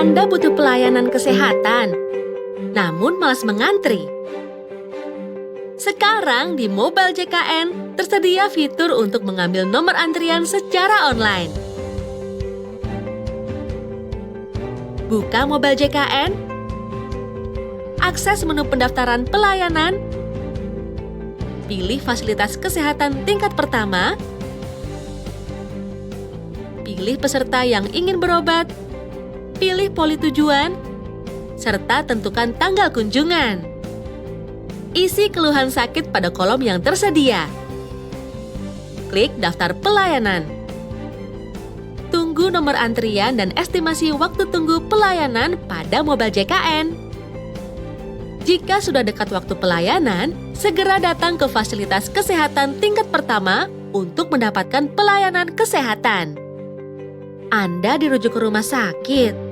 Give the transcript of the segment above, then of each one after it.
Anda butuh pelayanan kesehatan, namun malas mengantri. Sekarang di Mobile JKN tersedia fitur untuk mengambil nomor antrian secara online. Buka Mobile JKN, akses menu pendaftaran pelayanan, pilih fasilitas kesehatan tingkat pertama, pilih peserta yang ingin berobat, pilih poli tujuan, serta tentukan tanggal kunjungan. Isi keluhan sakit pada kolom yang tersedia. Klik daftar pelayanan. Tunggu nomor antrian dan estimasi waktu tunggu pelayanan pada Mobile JKN. Jika sudah dekat waktu pelayanan, segera datang ke fasilitas kesehatan tingkat pertama untuk mendapatkan pelayanan kesehatan. Anda dirujuk ke rumah sakit.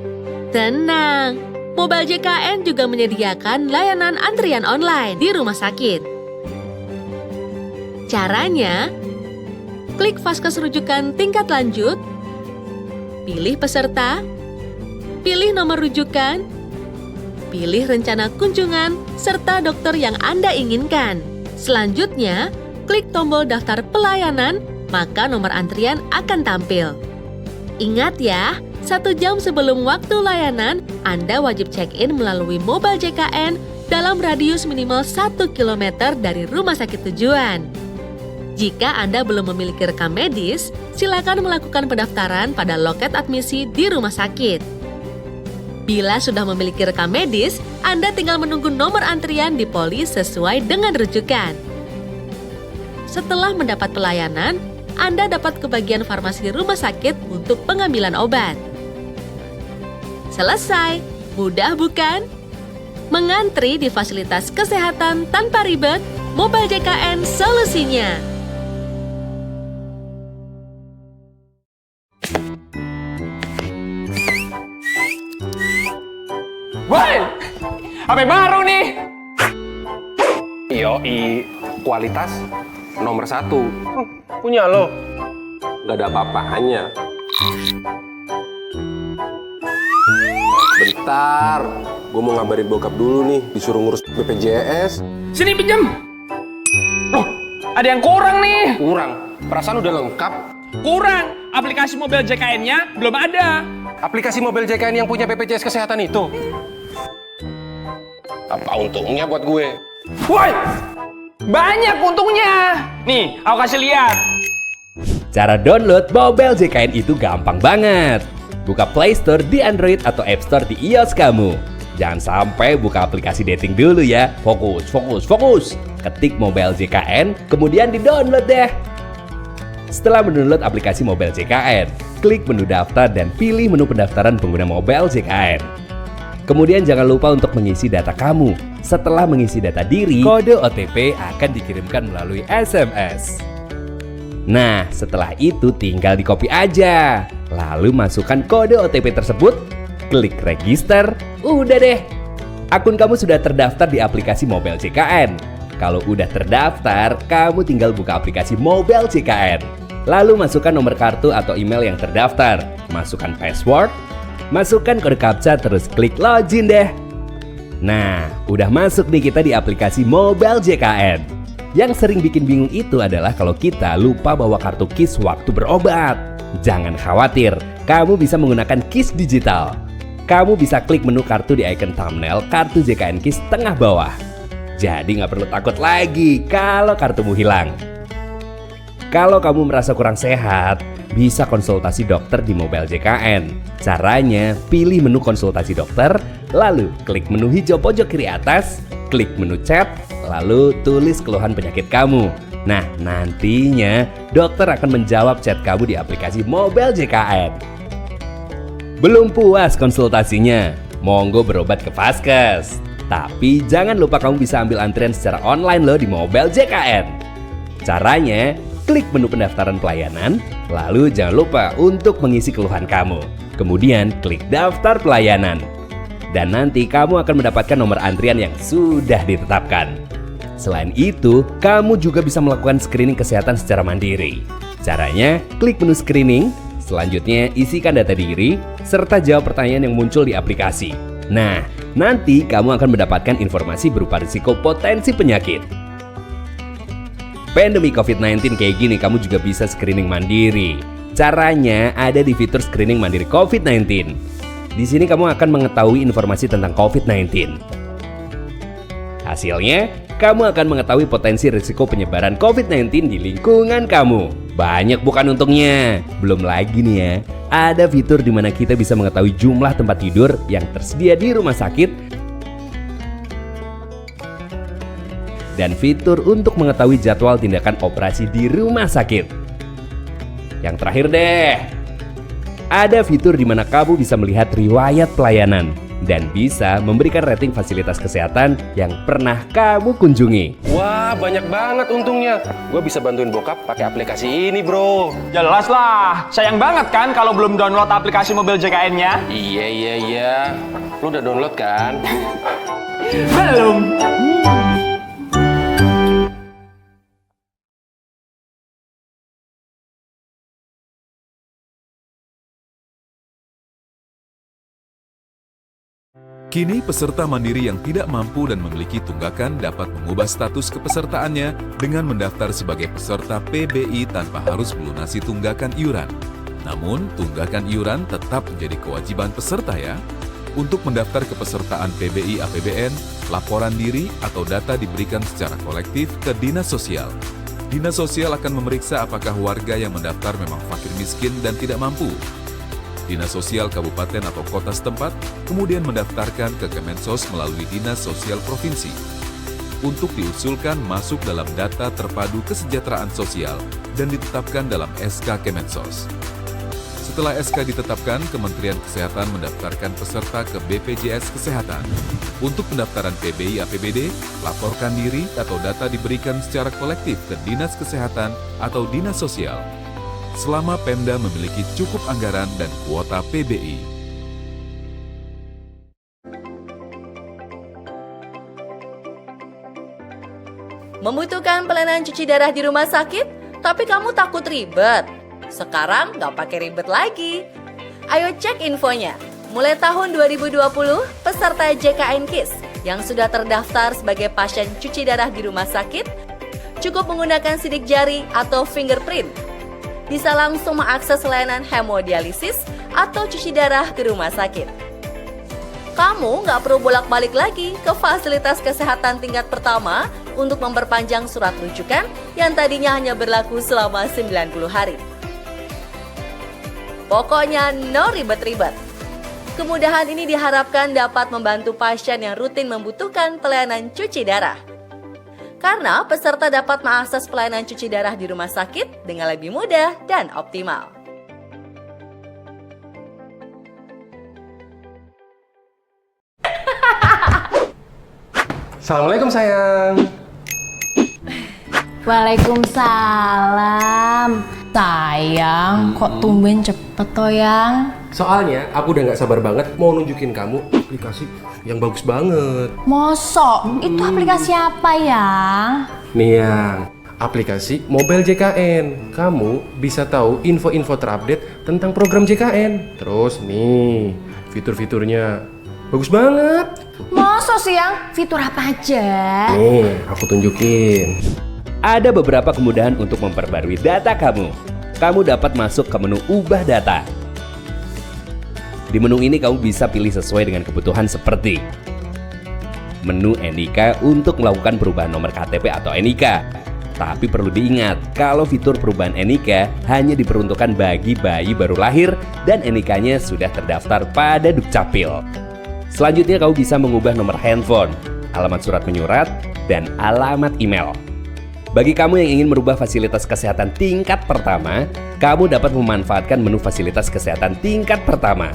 Tenang, Mobile JKN juga menyediakan layanan antrian online di rumah sakit. Caranya, klik vaskes rujukan tingkat lanjut, pilih peserta, pilih nomor rujukan, pilih rencana kunjungan, serta dokter yang Anda inginkan. Selanjutnya, klik tombol daftar pelayanan, maka nomor antrian akan tampil. Ingat ya, 1 jam sebelum waktu layanan, Anda wajib check-in melalui Mobile JKN dalam radius minimal 1 km dari rumah sakit tujuan. Jika Anda belum memiliki rekam medis, silakan melakukan pendaftaran pada loket admisi di rumah sakit. Bila sudah memiliki rekam medis, Anda tinggal menunggu nomor antrian di poli sesuai dengan rujukan. Setelah mendapat pelayanan, Anda dapat ke bagian farmasi rumah sakit untuk pengambilan obat. Selesai, mudah bukan? Mengantri di fasilitas kesehatan tanpa ribet, Mobile JKN solusinya. Woi, HP baru nih. Yoi, kualitas nomor 1. Punya lo? Gak ada apa-apanya. Bentar, gue mau ngabarin bokap dulu nih, disuruh ngurus BPJS. Sini pinjam. Loh, ada yang kurang nih. Kurang, perasaan udah lengkap. Kurang, aplikasi Mobile JKN-nya belum ada. Aplikasi Mobile JKN yang punya BPJS Kesehatan itu. Apa untungnya buat gue? Woi, banyak untungnya. Nih, aku kasih lihat. Cara download Mobile JKN itu gampang banget. Buka Play Store di Android atau App Store di iOS kamu. Jangan sampai buka aplikasi dating dulu ya. Fokus. Ketik Mobile JKN, kemudian di-download deh. Setelah mendownload aplikasi Mobile JKN, klik menu daftar dan pilih menu pendaftaran pengguna Mobile JKN. Kemudian jangan lupa untuk mengisi data kamu. Setelah mengisi data diri, kode OTP akan dikirimkan melalui SMS. Nah, setelah itu tinggal di-copy aja. Lalu masukkan kode OTP tersebut, klik register, udah deh. Akun kamu sudah terdaftar di aplikasi Mobile JKN. Kalau udah terdaftar, kamu tinggal buka aplikasi Mobile JKN. Lalu masukkan nomor kartu atau email yang terdaftar. Masukkan password, masukkan kode captcha, terus klik login deh. Nah, udah masuk nih kita di aplikasi Mobile JKN. Yang sering bikin bingung itu adalah kalau kita lupa bawa kartu KIS waktu berobat. Jangan khawatir, kamu bisa menggunakan KIS digital. Kamu bisa klik menu kartu di icon thumbnail kartu JKN KIS tengah bawah. Jadi nggak perlu takut lagi kalau kartumu hilang. Kalau kamu merasa kurang sehat, bisa konsultasi dokter di Mobile JKN. Caranya, pilih menu konsultasi dokter, lalu klik menu hijau pojok kiri atas, klik menu chat, lalu tulis keluhan penyakit kamu. Nah, nantinya dokter akan menjawab chat kamu di aplikasi Mobile JKN. Belum puas konsultasinya? Monggo berobat ke vaskes. Tapi jangan lupa kamu bisa ambil antrian secara online loh di Mobile JKN. Caranya, klik menu pendaftaran pelayanan, lalu jangan lupa untuk mengisi keluhan kamu. Kemudian klik daftar pelayanan. Dan nanti kamu akan mendapatkan nomor antrian yang sudah ditetapkan. Selain itu, kamu juga bisa melakukan screening kesehatan secara mandiri. Caranya, klik menu screening, Selanjutnya, isikan data diri, serta jawab pertanyaan yang muncul di aplikasi. Nah, nanti kamu akan mendapatkan informasi berupa risiko potensi penyakit. Pandemi COVID-19 kayak gini, kamu juga bisa screening mandiri. Caranya ada di fitur screening mandiri COVID-19. Di sini kamu akan mengetahui informasi tentang COVID-19. Hasilnya, kamu akan mengetahui potensi risiko penyebaran COVID-19 di lingkungan kamu. Banyak bukan untungnya. Belum lagi nih ya, ada fitur di mana kita bisa mengetahui jumlah tempat tidur yang tersedia di rumah sakit dan fitur untuk mengetahui jadwal tindakan operasi di rumah sakit. Yang terakhir deh, ada fitur di mana kamu bisa melihat riwayat pelayanan dan bisa memberikan rating fasilitas kesehatan yang pernah kamu kunjungi. Wah, banyak banget untungnya. Gue bisa bantuin bokap pakai aplikasi ini, bro. Jelas lah. Sayang banget kan kalau belum download aplikasi mobil JKN-nya? Iya. Lu udah download kan? Belum. Kini peserta mandiri yang tidak mampu dan memiliki tunggakan dapat mengubah status kepesertaannya dengan mendaftar sebagai peserta PBI tanpa harus melunasi tunggakan iuran. Namun, tunggakan iuran tetap menjadi kewajiban peserta ya. Untuk mendaftar kepesertaan PBI APBN, laporan diri atau data diberikan secara kolektif ke Dinas Sosial. Dinas Sosial akan memeriksa apakah warga yang mendaftar memang fakir miskin dan tidak mampu. Dinas Sosial Kabupaten atau Kota setempat kemudian mendaftarkan ke Kemensos melalui Dinas Sosial Provinsi untuk diusulkan masuk dalam data terpadu kesejahteraan sosial dan ditetapkan dalam SK Kemensos. Setelah SK ditetapkan, Kementerian Kesehatan mendaftarkan peserta ke BPJS Kesehatan. Untuk pendaftaran PBI APBD, laporkan diri atau data diberikan secara kolektif ke Dinas Kesehatan atau Dinas Sosial. Selama Pemda memiliki cukup anggaran dan kuota PBI. Membutuhkan pelayanan cuci darah di rumah sakit, tapi kamu takut ribet? Sekarang nggak pakai ribet lagi. Ayo cek infonya. Mulai tahun 2020, peserta JKN KIS yang sudah terdaftar sebagai pasien cuci darah di rumah sakit cukup menggunakan sidik jari atau fingerprint. Bisa langsung mengakses layanan hemodialisis atau cuci darah ke rumah sakit. Kamu nggak perlu bolak-balik lagi ke fasilitas kesehatan tingkat pertama untuk memperpanjang surat rujukan yang tadinya hanya berlaku selama 90 hari. Pokoknya no ribet-ribet. Kemudahan ini diharapkan dapat membantu pasien yang rutin membutuhkan pelayanan cuci darah. Karena peserta dapat mengakses pelayanan cuci darah di rumah sakit dengan lebih mudah dan optimal. Assalamualaikum sayang. Waalaikumsalam. Sayang, kok tumben cepet toh yang? Soalnya aku udah gak sabar banget mau nunjukin kamu aplikasi yang bagus banget. Mosok? Itu aplikasi apa yang? Nih yang aplikasi Mobile JKN. Kamu bisa tahu info-info terupdate tentang program JKN. Terus nih fitur-fiturnya bagus banget. Mosok sih yang? Fitur apa aja? Nih aku tunjukin. Ada beberapa kemudahan untuk memperbarui data kamu. Kamu dapat masuk ke menu ubah data. Di menu ini kamu bisa pilih sesuai dengan kebutuhan seperti menu NIK untuk melakukan perubahan nomor KTP atau NIK. Tapi perlu diingat, kalau fitur perubahan NIK hanya diperuntukkan bagi bayi baru lahir dan NIK-nya sudah terdaftar pada Dukcapil. Selanjutnya kamu bisa mengubah nomor handphone, alamat surat menyurat, dan alamat email. Bagi kamu yang ingin merubah fasilitas kesehatan tingkat pertama, kamu dapat memanfaatkan menu fasilitas kesehatan tingkat pertama.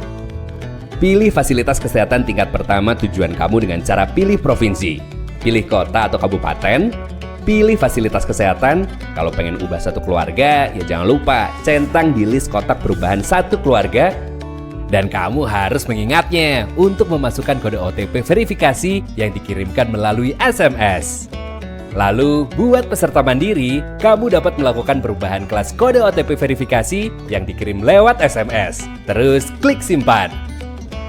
Pilih fasilitas kesehatan tingkat pertama tujuan kamu dengan cara pilih provinsi, pilih kota atau kabupaten, pilih fasilitas kesehatan. Kalau pengen ubah satu keluarga, ya jangan lupa centang di list kotak perubahan satu keluarga. Dan kamu harus mengingatnya untuk memasukkan kode OTP verifikasi yang dikirimkan melalui SMS. Lalu, buat peserta mandiri, kamu dapat melakukan perubahan kelas kode OTP verifikasi yang dikirim lewat SMS. Terus klik simpan.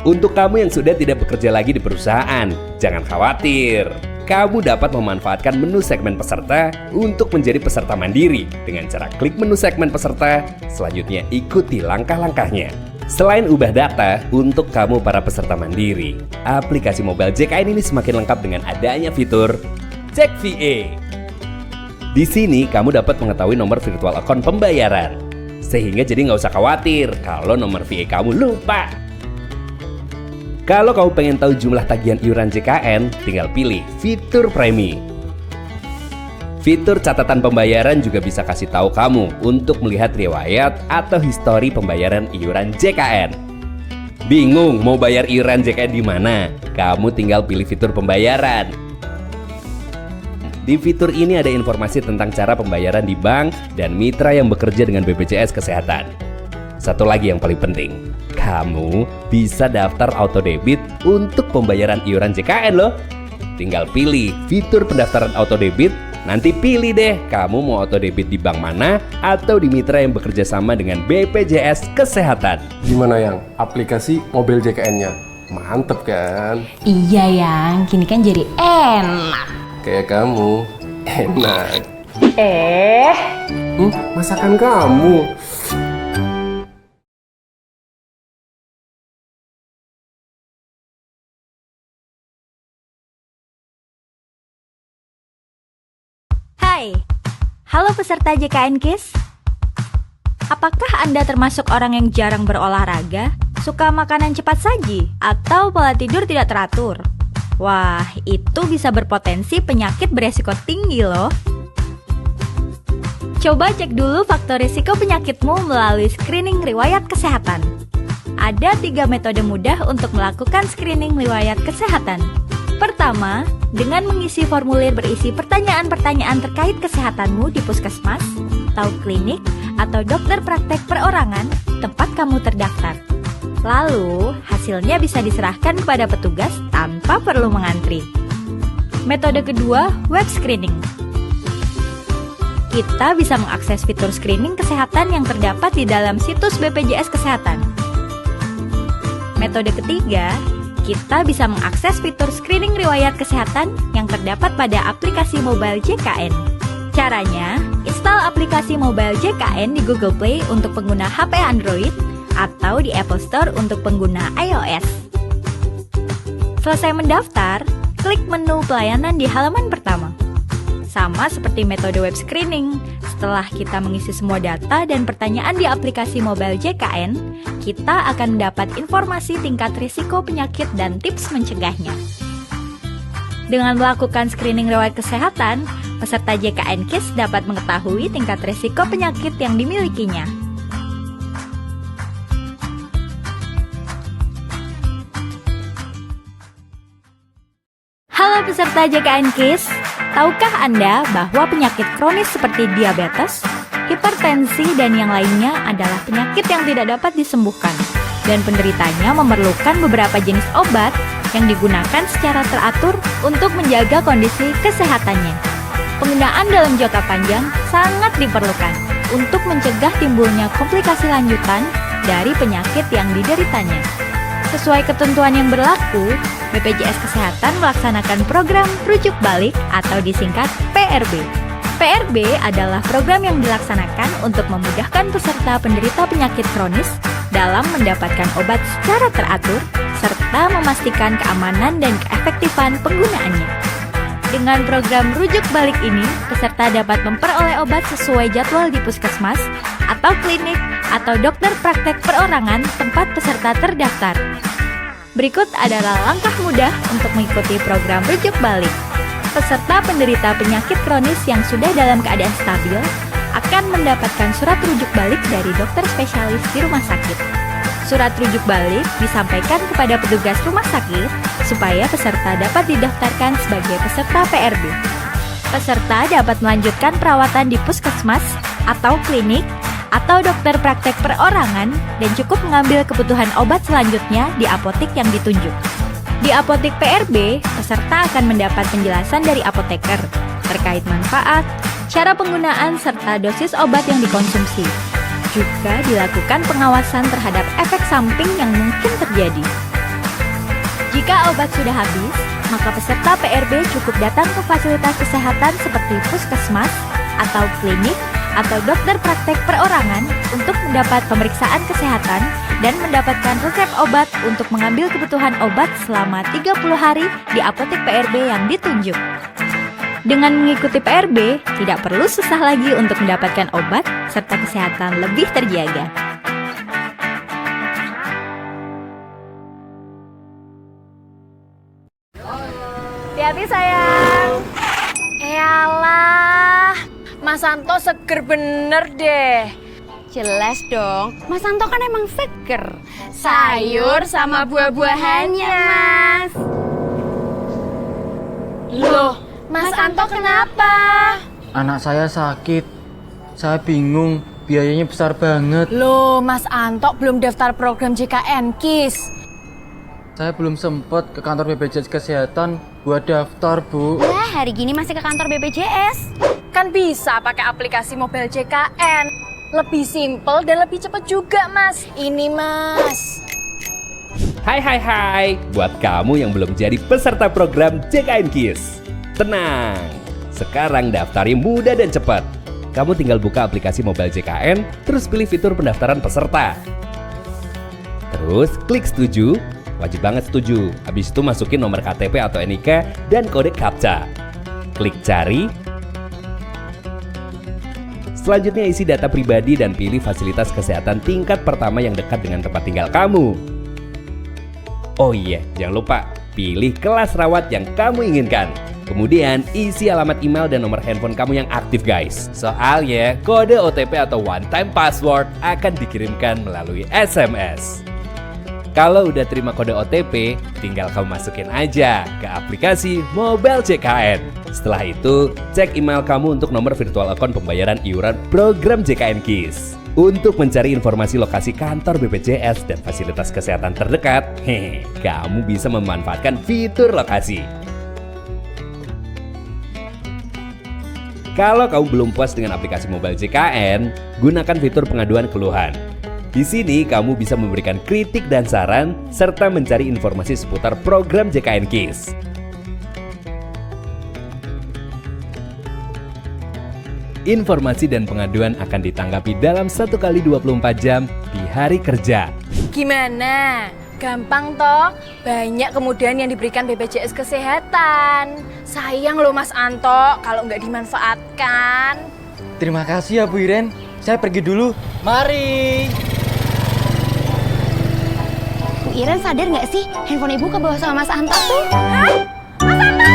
Untuk kamu yang sudah tidak bekerja lagi di perusahaan, jangan khawatir. Kamu dapat memanfaatkan menu segmen peserta untuk menjadi peserta mandiri dengan cara klik menu segmen peserta, selanjutnya ikuti langkah-langkahnya. Selain ubah data untuk kamu para peserta mandiri, aplikasi mobile JKN ini semakin lengkap dengan adanya fitur Cek VA. Di sini kamu dapat mengetahui nomor virtual account pembayaran, sehingga jadi nggak usah khawatir kalau nomor VA kamu lupa. Kalau kamu pengen tahu jumlah tagihan iuran JKN, tinggal pilih fitur premi. Fitur catatan pembayaran juga bisa kasih tahu kamu untuk melihat riwayat atau histori pembayaran iuran JKN. Bingung mau bayar iuran JKN di mana? Kamu tinggal pilih fitur pembayaran. Di fitur ini ada informasi tentang cara pembayaran di bank dan mitra yang bekerja dengan BPJS Kesehatan. Satu lagi yang paling penting, kamu bisa daftar auto debit untuk pembayaran iuran JKN loh. Tinggal pilih fitur pendaftaran auto debit, nanti pilih deh kamu mau auto debit di bank mana atau di mitra yang bekerja sama dengan BPJS Kesehatan. Gimana yang aplikasi mobil JKN-nya? Mantep kan? Iya Yang, kini kan jadi enak. Kayak kamu, enak. Masakan kamu. Hai, halo peserta JKN KIS. Apakah Anda termasuk orang yang jarang berolahraga, suka makanan cepat saji, atau pola tidur tidak teratur? Wah, itu bisa berpotensi penyakit beresiko tinggi loh. Coba cek dulu faktor risiko penyakitmu melalui screening riwayat kesehatan. Ada 3 metode mudah untuk melakukan screening riwayat kesehatan. Pertama, dengan mengisi formulir berisi pertanyaan-pertanyaan terkait kesehatanmu di puskesmas, atau klinik, atau dokter praktek perorangan tempat kamu terdaftar. Lalu, hasilnya bisa diserahkan kepada petugas tanpa perlu mengantri. Metode kedua, web screening. Kita bisa mengakses fitur screening kesehatan yang terdapat di dalam situs BPJS Kesehatan. Metode ketiga, kita bisa mengakses fitur screening riwayat kesehatan yang terdapat pada aplikasi mobile JKN. Caranya, install aplikasi mobile JKN di Google Play untuk pengguna HP Android atau di Apple Store untuk pengguna iOS. Selesai mendaftar, klik menu pelayanan di halaman pertama. Sama seperti metode web screening, setelah kita mengisi semua data dan pertanyaan di aplikasi mobile JKN, kita akan mendapat informasi tingkat risiko penyakit dan tips mencegahnya. Dengan melakukan screening riwayat kesehatan, peserta JKN KIS dapat mengetahui tingkat risiko penyakit yang dimilikinya. Halo peserta JKN KIS, tahukah Anda bahwa penyakit kronis seperti diabetes, hipertensi, dan yang lainnya adalah penyakit yang tidak dapat disembuhkan, dan penderitanya memerlukan beberapa jenis obat yang digunakan secara teratur untuk menjaga kondisi kesehatannya. Penggunaan dalam jangka panjang sangat diperlukan untuk mencegah timbulnya komplikasi lanjutan dari penyakit yang dideritanya. Sesuai ketentuan yang berlaku, BPJS Kesehatan melaksanakan program rujuk balik atau disingkat PRB. PRB adalah program yang dilaksanakan untuk memudahkan peserta penderita penyakit kronis dalam mendapatkan obat secara teratur serta memastikan keamanan dan keefektifan penggunaannya. Dengan program rujuk balik ini, peserta dapat memperoleh obat sesuai jadwal di puskesmas atau klinik atau dokter praktek perorangan tempat peserta terdaftar. Berikut adalah langkah mudah untuk mengikuti program rujuk balik. Peserta penderita penyakit kronis yang sudah dalam keadaan stabil akan mendapatkan surat rujuk balik dari dokter spesialis di rumah sakit. Surat rujuk balik disampaikan kepada petugas rumah sakit supaya peserta dapat didaftarkan sebagai peserta PRB. Peserta dapat melanjutkan perawatan di puskesmas atau klinik atau dokter praktek perorangan dan cukup mengambil kebutuhan obat selanjutnya di apotek yang ditunjuk. Di apotek PRB, peserta akan mendapat penjelasan dari apoteker terkait manfaat, cara penggunaan, serta dosis obat yang dikonsumsi. Juga dilakukan pengawasan terhadap efek samping yang mungkin terjadi. Jika obat sudah habis, maka peserta PRB cukup datang ke fasilitas kesehatan seperti puskesmas atau klinik atau dokter praktek perorangan untuk mendapat pemeriksaan kesehatan dan mendapatkan resep obat untuk mengambil kebutuhan obat selama 30 hari di apotek PRB yang ditunjuk. Dengan mengikuti PRB, tidak perlu susah lagi untuk mendapatkan obat serta kesehatan lebih terjaga. Hati-hati sayang. Eyalah, Mas Santo seger bener deh. Jelas dong, Mas Santo kan emang seger. Sayur sama buah-buahannya, Mas. Loh, Mas Santo kenapa? Anak saya sakit. Saya bingung, biayanya besar banget. Loh, Mas Anto belum daftar program JKN KIS. Saya belum sempat ke kantor BPJS Kesehatan buat daftar, Bu. Wah, hari gini masih ke kantor BPJS. Kan bisa pakai aplikasi Mobile JKN. Lebih simpel dan lebih cepat juga, Mas. Ini, Mas. Hai, buat kamu yang belum jadi peserta program JKN KIS. Tenang, sekarang daftarnya mudah dan cepat. Kamu tinggal buka aplikasi Mobile JKN, terus pilih fitur pendaftaran peserta. Terus klik setuju, wajib banget setuju. Habis itu masukin nomor KTP atau NIK dan kode CAPTCHA. Klik cari. Selanjutnya isi data pribadi dan pilih fasilitas kesehatan tingkat pertama yang dekat dengan tempat tinggal kamu. Oh iya, jangan lupa pilih kelas rawat yang kamu inginkan. Kemudian isi alamat email dan nomor handphone kamu yang aktif guys. Soalnya kode OTP atau one time password akan dikirimkan melalui SMS. Kalau udah terima kode OTP, tinggal kamu masukin aja ke aplikasi Mobile JKN. Setelah itu, cek email kamu untuk nomor virtual account pembayaran iuran program JKN KIS. Untuk mencari informasi lokasi kantor BPJS dan fasilitas kesehatan terdekat, kamu bisa memanfaatkan fitur lokasi. Kalau kamu belum puas dengan aplikasi Mobile JKN, gunakan fitur pengaduan keluhan. Di sini kamu bisa memberikan kritik dan saran, serta mencari informasi seputar program JKN KIS. Informasi dan pengaduan akan ditanggapi dalam 1 kali 24 jam di hari kerja. Gimana? Gampang toh? Banyak kemudahan yang diberikan BPJS Kesehatan. Sayang loh Mas Anto kalau nggak dimanfaatkan. Terima kasih ya Bu Iren. Saya pergi dulu. Mari. Bu Iren sadar nggak sih handphone ibu kebawa sama Mas Anto tuh? Hah? Mas Anto!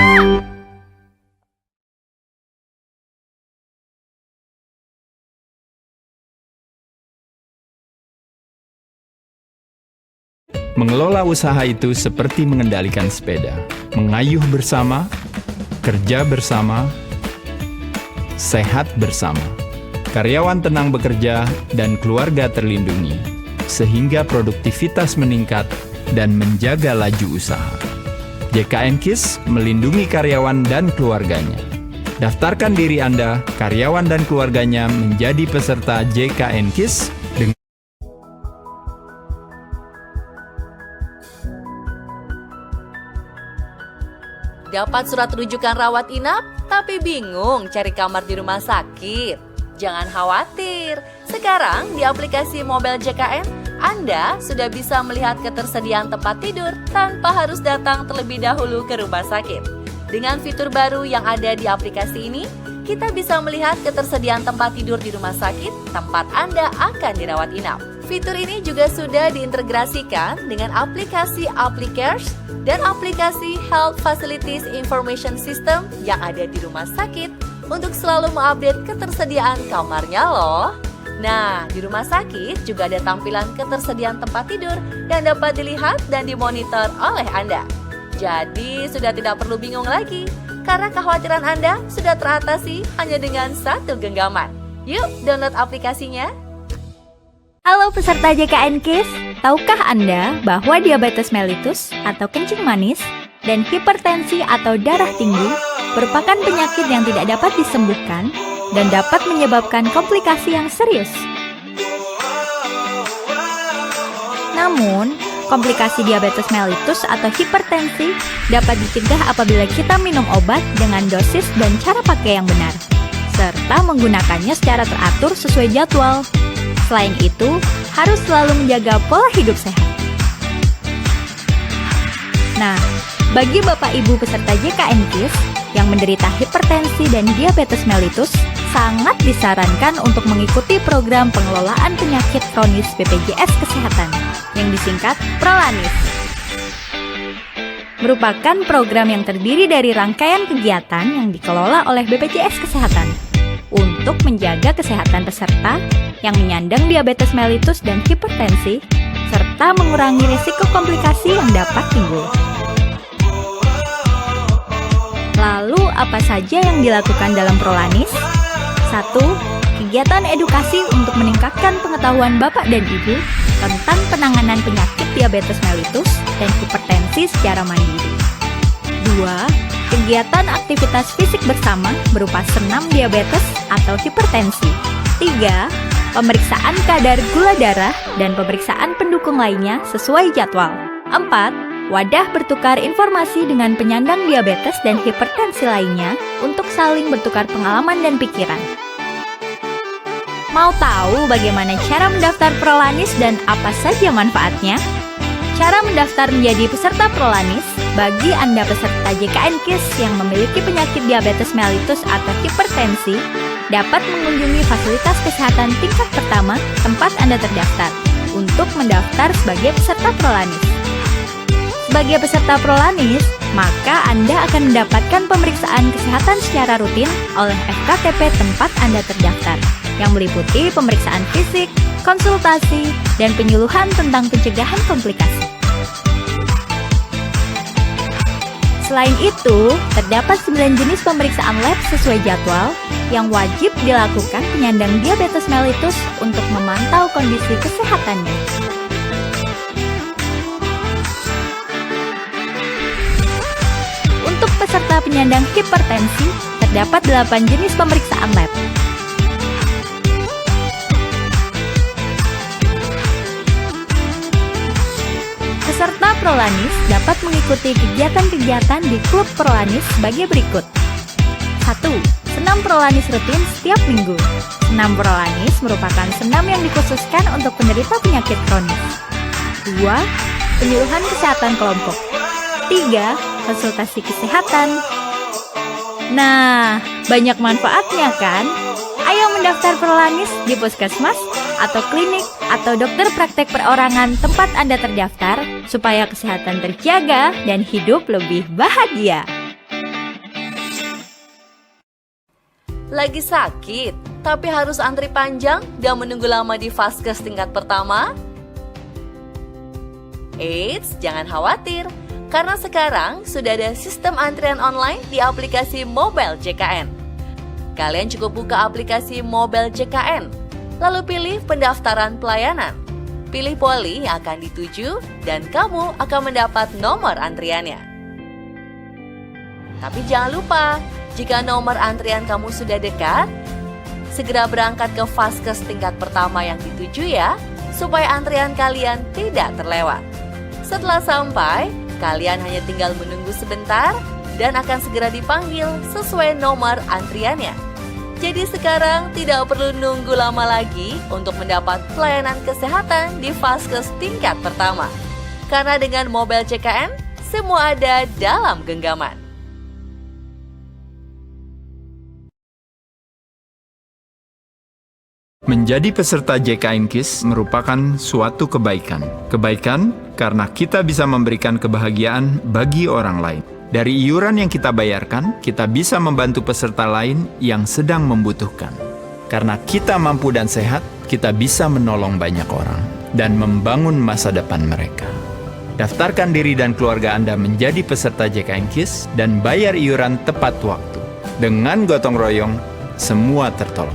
Mengelola usaha itu seperti mengendalikan sepeda, mengayuh bersama, kerja bersama, sehat bersama. Karyawan tenang bekerja dan keluarga terlindungi, sehingga produktivitas meningkat dan menjaga laju usaha. JKN KIS melindungi karyawan dan keluarganya. Daftarkan diri Anda, karyawan dan keluarganya menjadi peserta JKN KIS dengan Dapat surat rujukan rawat inap, tapi bingung cari kamar di rumah sakit? Jangan khawatir, sekarang di aplikasi Mobile JKN, Anda sudah bisa melihat ketersediaan tempat tidur tanpa harus datang terlebih dahulu ke rumah sakit. Dengan fitur baru yang ada di aplikasi ini, kita bisa melihat ketersediaan tempat tidur di rumah sakit tempat Anda akan dirawat inap. Fitur ini juga sudah diintegrasikan dengan aplikasi AppliCares dan aplikasi Health Facilities Information System yang ada di rumah sakit untuk selalu mengupdate ketersediaan kamarnya loh. Nah, di rumah sakit juga ada tampilan ketersediaan tempat tidur yang dapat dilihat dan dimonitor oleh Anda. Jadi, sudah tidak perlu bingung lagi karena kekhawatiran Anda sudah teratasi hanya dengan satu genggaman. Yuk, download aplikasinya. Halo peserta JKN KIS, tahukah Anda bahwa diabetes mellitus atau kencing manis dan hipertensi atau darah tinggi merupakan penyakit yang tidak dapat disembuhkan dan dapat menyebabkan komplikasi yang serius. Namun, komplikasi diabetes mellitus atau hipertensi dapat dicegah apabila kita minum obat dengan dosis dan cara pakai yang benar, serta menggunakannya secara teratur sesuai jadwal. Selain itu, harus selalu menjaga pola hidup sehat. Nah, bagi Bapak Ibu peserta JKN KIS yang menderita hipertensi dan diabetes mellitus, sangat disarankan untuk mengikuti program pengelolaan penyakit kronis BPJS Kesehatan yang disingkat Prolanis. Merupakan program yang terdiri dari rangkaian kegiatan yang dikelola oleh BPJS Kesehatan untuk menjaga kesehatan peserta yang menyandang diabetes mellitus dan hipertensi, serta mengurangi risiko komplikasi yang dapat timbul. Lalu, apa saja yang dilakukan dalam Prolanis? 1. Kegiatan edukasi untuk meningkatkan pengetahuan Bapak dan Ibu tentang penanganan penyakit diabetes mellitus dan hipertensi secara mandiri. 2. Kegiatan aktivitas fisik bersama berupa senam diabetes atau hipertensi. 3. Pemeriksaan kadar gula darah dan pemeriksaan pendukung lainnya sesuai jadwal. 4. Wadah bertukar informasi dengan penyandang diabetes dan hipertensi lainnya untuk saling bertukar pengalaman dan pikiran. Mau tahu bagaimana cara mendaftar Prolanis dan apa saja manfaatnya? Cara mendaftar menjadi peserta Prolanis bagi Anda peserta JKN KIS yang memiliki penyakit diabetes mellitus atau hipertensi dapat mengunjungi fasilitas kesehatan tingkat pertama tempat Anda terdaftar untuk mendaftar sebagai peserta Prolanis. Sebagai peserta Prolanis, maka Anda akan mendapatkan pemeriksaan kesehatan secara rutin oleh FKTP tempat Anda terdaftar, yang meliputi pemeriksaan fisik, konsultasi, dan penyuluhan tentang pencegahan komplikasi. Selain itu, terdapat 9 jenis pemeriksaan lab sesuai jadwal yang wajib dilakukan penyandang diabetes mellitus untuk memantau kondisi kesehatannya. Untuk peserta penyandang hipertensi, terdapat 8 jenis pemeriksaan lab. Peserta Prolanis dapat mengikuti kegiatan-kegiatan di klub Prolanis sebagai berikut. 1. Senam Prolanis rutin setiap minggu. Senam Prolanis merupakan senam yang dikhususkan untuk penderita penyakit kronis. 2. Penyuluhan kesehatan kelompok. 3. Konsultasi kesehatan. Nah, banyak manfaatnya kan? Ayo mendaftar Prolanis di puskesmas atau klinik atau dokter praktek perorangan tempat Anda terdaftar supaya kesehatan terjaga dan hidup lebih bahagia. Lagi sakit, tapi harus antri panjang dan menunggu lama di Vaskes tingkat pertama? Eits, jangan khawatir. Karena sekarang sudah ada sistem antrian online di aplikasi Mobile JKN. Kalian cukup buka aplikasi Mobile JKN, lalu pilih pendaftaran pelayanan. Pilih poli yang akan dituju dan kamu akan mendapat nomor antriannya. Tapi jangan lupa, jika nomor antrian kamu sudah dekat, segera berangkat ke Vaskes tingkat pertama yang dituju ya, supaya antrian kalian tidak terlewat. Setelah sampai, kalian hanya tinggal menunggu sebentar dan akan segera dipanggil sesuai nomor antriannya. Jadi sekarang tidak perlu nunggu lama lagi untuk mendapat pelayanan kesehatan di Vaskes tingkat pertama. Karena dengan Mobile JKN, semua ada dalam genggaman. Menjadi peserta JKN KIS merupakan suatu kebaikan. Kebaikan karena kita bisa memberikan kebahagiaan bagi orang lain. Dari iuran yang kita bayarkan, kita bisa membantu peserta lain yang sedang membutuhkan. Karena kita mampu dan sehat, kita bisa menolong banyak orang dan membangun masa depan mereka. Daftarkan diri dan keluarga Anda menjadi peserta JKN KIS dan bayar iuran tepat waktu. Dengan gotong royong, semua tertolong.